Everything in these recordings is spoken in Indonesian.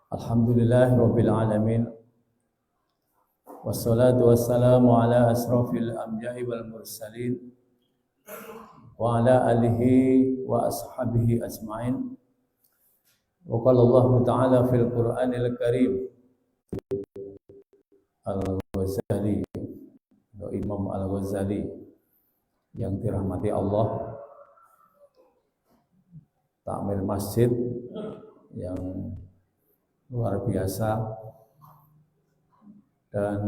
Alhamdulillahirabbil alamin. Wassalatu wassalamu ala asrofil anbiya'i wal mursalin wa ala alihi wa ashabihi ajma'in. Wa qala Allah ta'ala fil Qur'anil Karim. Al-Ghazali, Imam Al-Ghazali yang dirahmati Allah, takmir masjid yang luar biasa, dan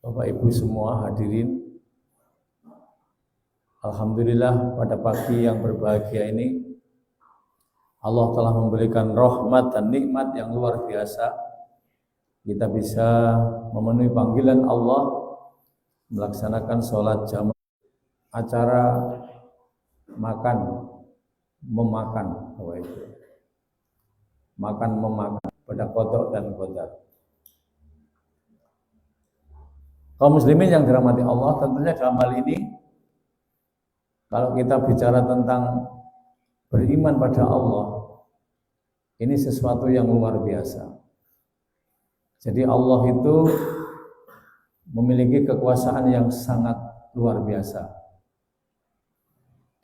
Bapak Ibu semua hadirin. Alhamdulillah pada pagi yang berbahagia ini Allah telah memberikan rahmat dan nikmat yang luar biasa. Kita bisa memenuhi panggilan Allah, melaksanakan sholat jamaah, acara makan memakan, makan memakan pada kodok dan kodar. Kaum muslimin yang dirahmati Allah, tentunya dalam hal ini kalau kita bicara tentang beriman pada Allah, ini sesuatu yang luar biasa. Jadi Allah itu memiliki kekuasaan yang sangat luar biasa.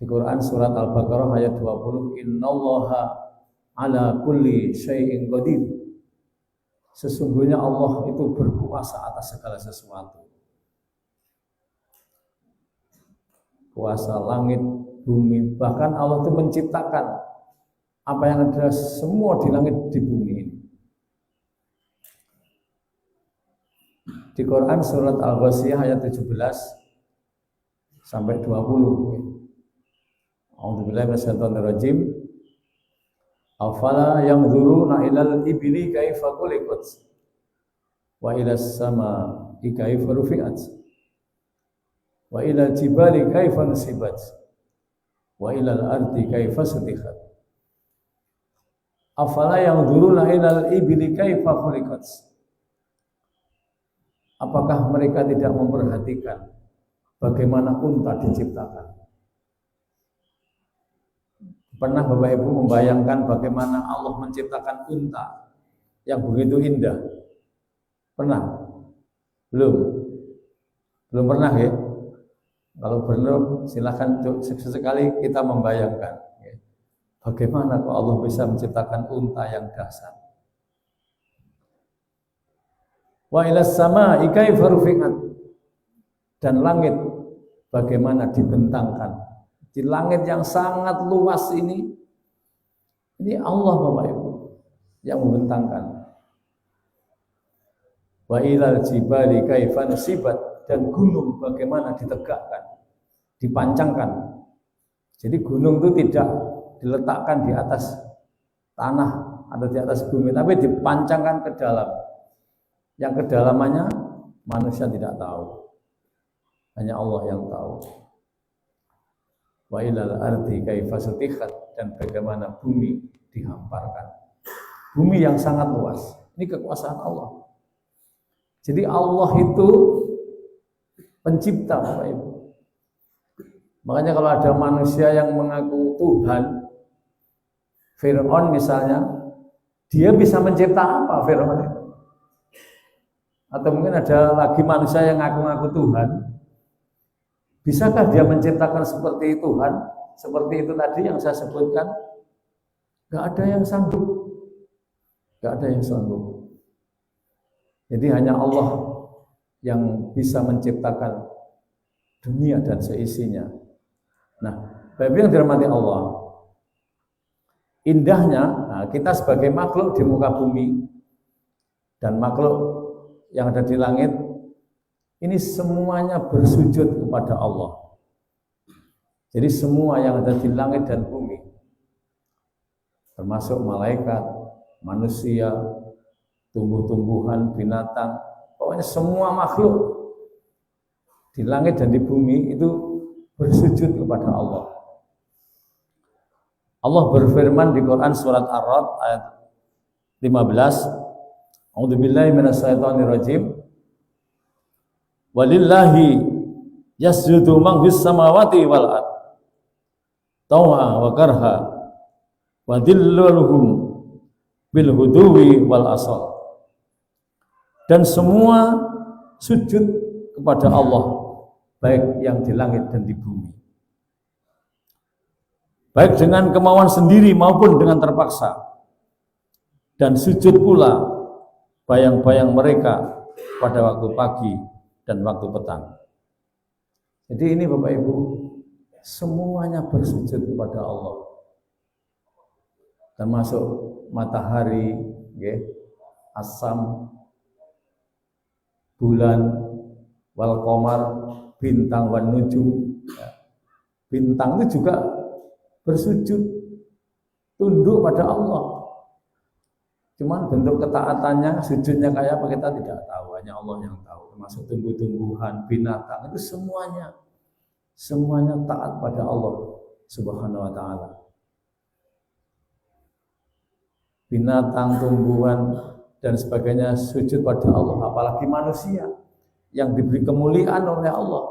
Di Quran surat Al-Baqarah ayat 20, innallaha ala kulli syai'in qadir. Sesungguhnya Allah itu berkuasa atas segala sesuatu. Kuasa langit, bumi, bahkan Allah itu menciptakan apa yang ada semua di langit, di bumi ini. Di Quran surat Al-Ghasyiyah ayat 17 sampai 20. A'udzubillahi minasyaitonir rajim. Afala yanzuruna ilal ibli kaifa khuliqat wa ilas samaa'i kaifa rufi'at wa ilal jibali kaifa nusibat wa ilal ardi kaifa sutihat. Afala yanzuruna ilal ibli kaifa khuliqat. Apakah mereka tidak memperhatikan bagaimana unta diciptakan? Pernah Bapak Ibu membayangkan bagaimana Allah menciptakan unta yang begitu indah? Pernah? Belum? Belum pernah ya? Kalau belum, silakan sesekali kita membayangkan ya. Bagaimana kok Allah bisa menciptakan unta yang dahsyat? Wa ilas samaa'i kaifa rufi'at, dan langit bagaimana dibentangkan. Di langit yang sangat luas ini Allah Bapak Ibu yang membentangkan. Wa ilal jibali kaifa nusibat, dan gunung bagaimana ditegakkan, dipancangkan. Jadi gunung itu tidak diletakkan di atas tanah atau di atas bumi, tapi dipancangkan ke dalam. Yang kedalamannya manusia tidak tahu, hanya Allah yang tahu. Wa ilal ardi kaifa sutihat, dan bagaimana bumi dihamparkan. Bumi yang sangat luas, ini kekuasaan Allah. Jadi Allah itu pencipta, Bapak Ibu. Makanya kalau ada manusia yang mengaku Tuhan, Fir'aun misalnya, dia bisa mencipta apa Fir'aun itu? Atau mungkin ada lagi manusia yang ngaku-ngaku Tuhan, bisakah dia menciptakan seperti Tuhan? Seperti itu tadi yang saya sebutkan, gak ada yang sanggup. Gak ada yang sanggup. Jadi hanya Allah yang bisa menciptakan dunia dan seisinya. Nah, Bapak Ibu yang dirahmati Allah, indahnya kita sebagai makhluk di muka bumi dan makhluk yang ada di langit, ini semuanya bersujud kepada Allah. Jadi semua yang ada di langit dan bumi, termasuk malaikat, manusia, tumbuh-tumbuhan, binatang, pokoknya semua makhluk di langit dan di bumi itu bersujud kepada Allah. Allah berfirman di Quran surat Ar-Ra'd ayat 15, A'udzubillahi minasyaitonir rajim. Walillahi yasjudu man fis samawati wal ard taw'a wa karha wa dhilluhum bil huduwi wal asal. Dan semua sujud kepada Allah, baik yang di langit dan di bumi, baik dengan kemauan sendiri maupun dengan terpaksa. Dan sujud pula bayang-bayang mereka pada waktu pagi dan waktu petang. Jadi ini Bapak Ibu, semuanya bersujud kepada Allah, termasuk matahari, asam, bulan, wal qamar, bintang, wan nujum. Bintang itu juga bersujud, tunduk pada Allah. Cuman bentuk ketaatannya, sujudnya kayak apa kita tidak tahu, hanya Allah yang tahu. Termasuk tumbuh-tumbuhan, binatang, itu semuanya taat pada Allah Subhanahu wa ta'ala. Binatang, tumbuhan, dan sebagainya sujud pada Allah, apalagi manusia yang diberi kemuliaan oleh Allah,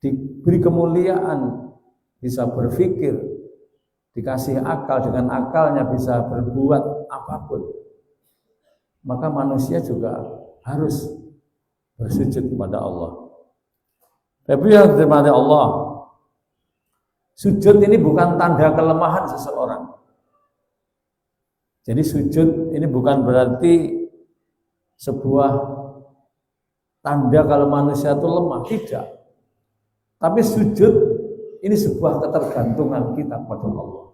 diberi kemuliaan, bisa berpikir, dikasih akal, dengan akalnya bisa berbuat apapun. Maka manusia juga harus bersujud kepada Allah. Tapi yang dirahmati Allah, sujud ini bukan tanda kelemahan seseorang. Jadi sujud ini bukan berarti sebuah tanda kalau manusia itu lemah, tidak. Tapi sujud ini sebuah ketergantungan kita kepada Allah.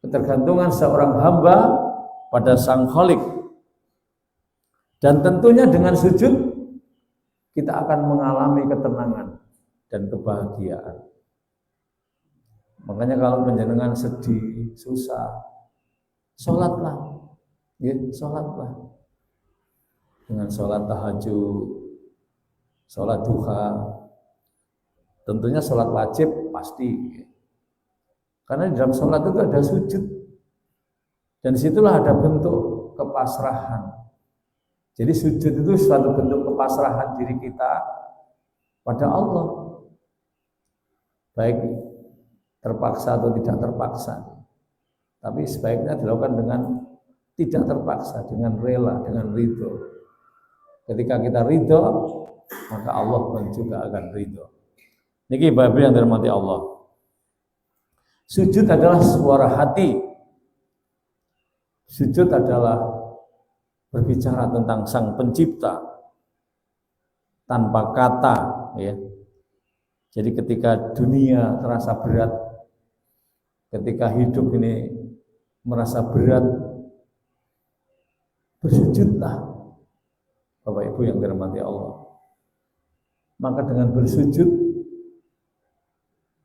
Ketergantungan seorang hamba pada Sang Khalik. Dan tentunya dengan sujud kita akan mengalami ketenangan dan kebahagiaan. Makanya kalau penjenengan sedih, susah, sholatlah, ya, sholatlah. Dengan sholat tahajud, sholat duha, tentunya sholat wajib pasti. Karena di dalam sholat itu ada sujud, dan disitulah ada bentuk kepasrahan. Jadi sujud itu suatu bentuk kepasrahan diri kita pada Allah, baik terpaksa atau tidak terpaksa. Tapi sebaiknya dilakukan dengan tidak terpaksa, dengan rela, dengan ridho. Ketika kita ridho, maka Allah pun juga akan ridho. Niki Bapak yang dirahmati Allah. Sujud adalah suara hati. Sujud adalah berbicara tentang Sang Pencipta tanpa kata, ya. Jadi ketika dunia terasa berat, ketika hidup ini merasa berat, bersujudlah Bapak Ibu yang dirahmati Allah. Maka dengan bersujud,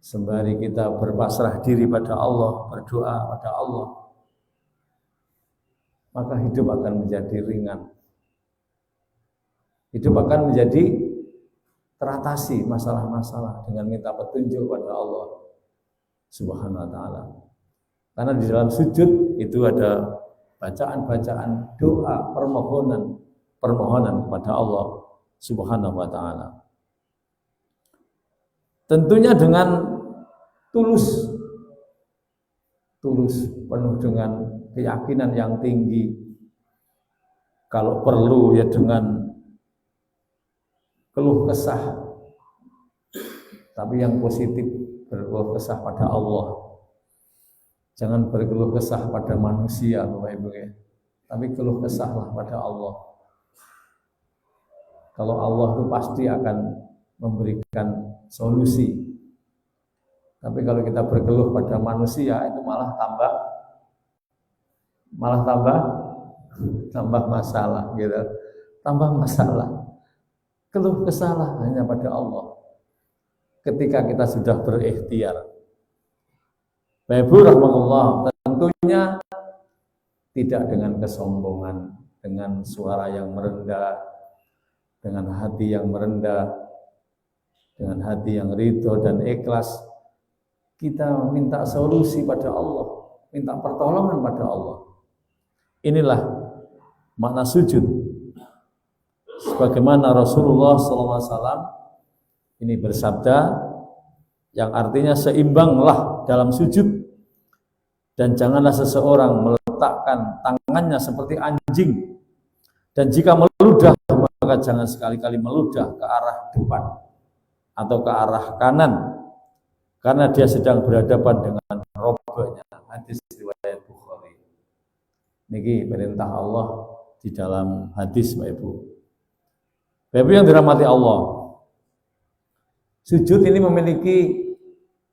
sembari kita berpasrah diri pada Allah, berdoa pada Allah, maka hidup akan menjadi ringan. Hidup akan menjadi teratasi masalah-masalah dengan minta petunjuk pada Allah Subhanahu wa ta'ala. Karena di dalam sujud itu ada bacaan-bacaan doa, permohonan kepada Allah Subhanahu wa ta'ala. Tentunya dengan tulus, penuh dengan keyakinan yang tinggi. Kalau perlu ya dengan keluh kesah, tapi yang positif, berkeluh kesah pada Allah. Jangan berkeluh kesah pada manusia, Bapak Ibu, ya. Tapi keluh kesahlah pada Allah. Kalau Allah itu pasti akan memberikan solusi. Tapi kalau kita berkeluh pada manusia, itu malah tambah masalah, gitu. Tambah masalah. Keluh kesahlah hanya pada Allah ketika kita sudah berikhtiar. Bapak Ibu rahmatullah, tentunya tidak dengan kesombongan, dengan suara yang merendah, dengan hati yang merendah, dengan hati yang ridho dan ikhlas. Kita minta solusi pada Allah, minta pertolongan pada Allah. Inilah makna sujud. Sebagaimana Rasulullah SAW ini bersabda, yang artinya seimbanglah dalam sujud Dan janganlah seseorang meletakkan tangannya seperti anjing. Dan jika meludah, maka jangan sekali-kali meludah ke arah depan atau ke arah kanan, karena dia sedang berhadapan dengan Rabbnya. Hadis riwayat Bukhari. Niki perintah Allah di dalam hadis, Bapak Ibu. Bapak Ibu yang dirahmati Allah, sujud ini memiliki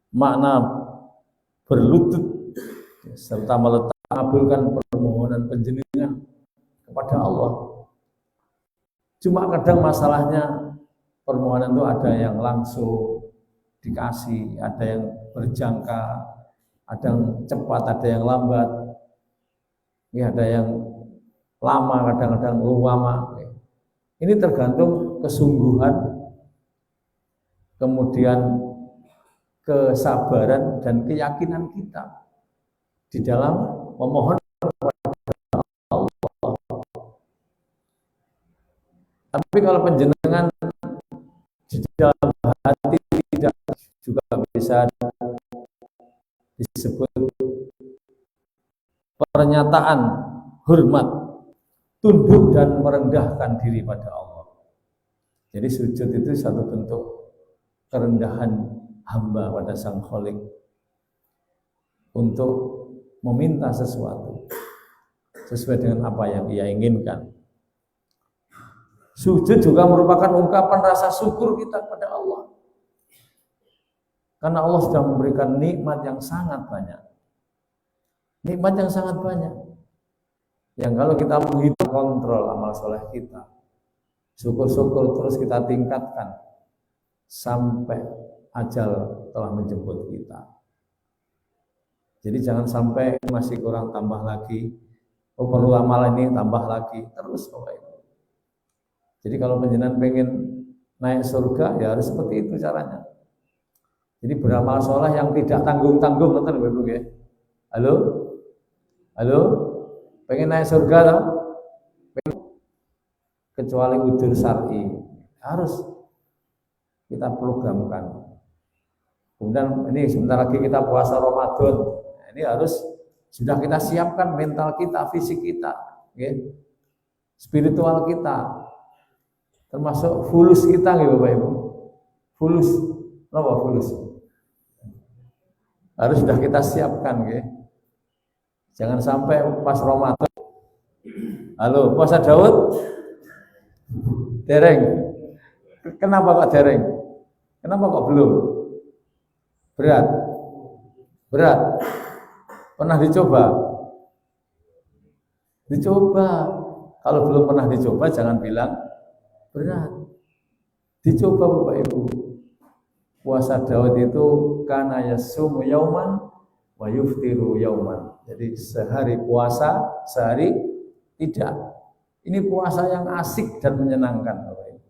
makna berlutut serta mengabulkan permohonan panjenengan kepada Allah. Cuma kadang masalahnya permohonan itu ada yang langsung dikasih, ada yang berjangka, ada yang cepat, ada yang lambat, ya, ada yang lama, kadang-kadang lama. Ini tergantung kesungguhan, kemudian kesabaran dan keyakinan kita di dalam memohon kepada Allah. Tapi kalau penjenengan di dalam hati tidak juga bisa disebut pernyataan hormat, tunduk dan merendahkan diri pada Allah. Jadi sujud itu satu bentuk kerendahan hamba pada Sang Khalik untuk meminta sesuatu sesuai dengan apa yang ia inginkan. Sujud juga merupakan ungkapan rasa syukur kita kepada Allah, karena Allah sudah memberikan nikmat yang sangat banyak. Nikmat yang sangat banyak, yang kalau kita menghitung kontrol amal soleh kita, syukur-syukur terus kita tingkatkan sampai ajal telah menjemput kita. Jadi jangan sampai masih kurang, tambah lagi, oh perlu amal ini, tambah lagi, terus pokoknya. Jadi kalau penjenengan pengen naik surga, ya harus seperti itu caranya. Jadi beramal soleh yang tidak tanggung-tanggung, betul Bapak Ibu ya? Halo? Halo? Pengen naik surga loh? Kecuali udzur syar'i, harus kita programkan. Kemudian ini sebentar lagi kita puasa Ramadan. Ini harus sudah kita siapkan mental kita, fisik kita, ya, spiritual kita, termasuk fulus kita, ya Bapak Ibu. Fulus, apa fulus? Harus sudah kita siapkan, ya. Jangan sampai pas Ramadan. Halo, puasa Daud? Dereng. Kenapa kok dereng? Kenapa kok belum? Berat. Berat. Pernah dicoba? Dicoba. Kalau belum pernah dicoba jangan bilang berat. Dicoba Bapak Ibu. Puasa Daud itu kana yasumu yauman wa yuftiru yauman. Jadi sehari puasa, sehari tidak. Ini puasa yang asik dan menyenangkan Bapak Ibu.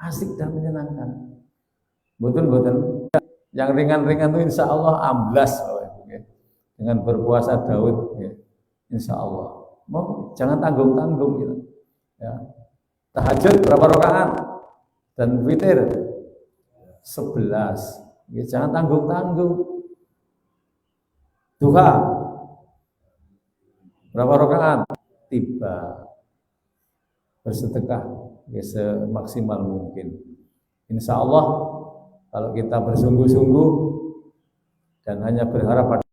Asik dan menyenangkan. Betul-betul. Yang ringan-ringan itu insya Allah amblas Bapak Ibu, ya. Dengan berpuasa Daud, ya. Insya Allah. Jangan tanggung-tanggung gitu. Ya. Tahajud berapa rakaat? Dan witir 11. Ya, jangan tanggung-tanggung. Duha berapa rakaat? Tiba. Bersedekah ya, semaksimal mungkin. Insya Allah kalau kita bersungguh-sungguh dan hanya berharap pada